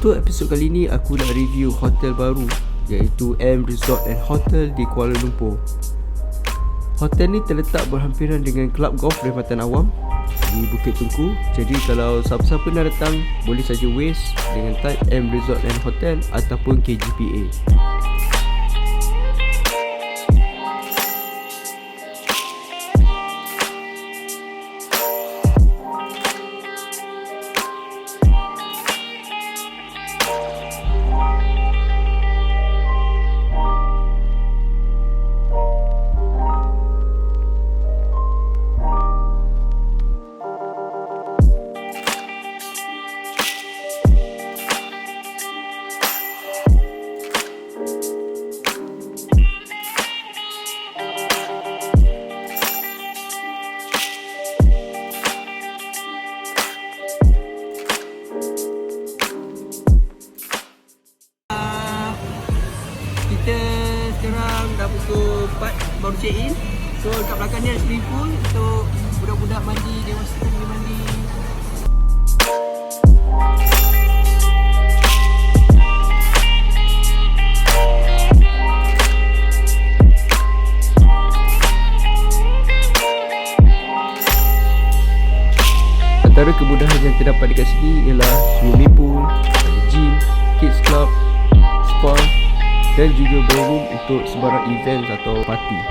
Untuk episod kali ni aku nak review hotel baru iaitu M Resort and Hotel di Kuala Lumpur. Hotel ni terletak berhampiran dengan kelab golf perkhidmatan awam di Bukit Tungku. Jadi kalau siapa-siapa nak datang boleh saja waste dengan type M Resort and Hotel ataupun KGPA. Kita sekarang dah pukul 4 baru check in. So kat belakang ni ada swimming pool untuk budak-budak mandi, dewasa boleh mandi. Antara kemudahan yang terdapat dekat sini ialah swimming pool, ada gym, kids club, spa dan juga ballroom untuk sebarang event atau parti.